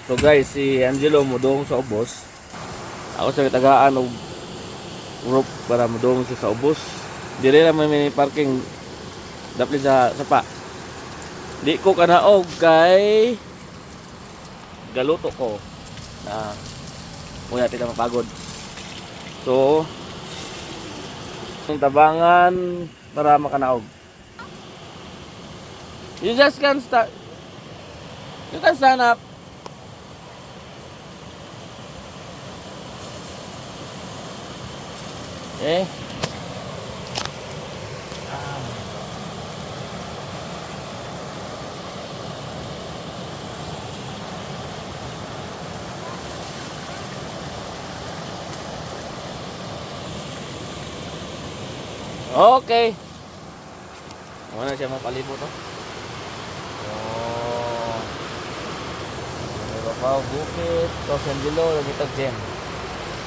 So guys, si Angelo mudong sa ubos. Ako sa tagaan og rope para mudong siya sa ubos. Dire na may parking dapat sa sapa. Di ko kanaog kay galuto ko na muna tila mapagod. So yung tabangan para makanaog. You just can start. You can stand up. Okay. Okay. Muna siya mapalibot, oh. Oh. May babaw, bukit, Los Angeles, Lagitag Gem.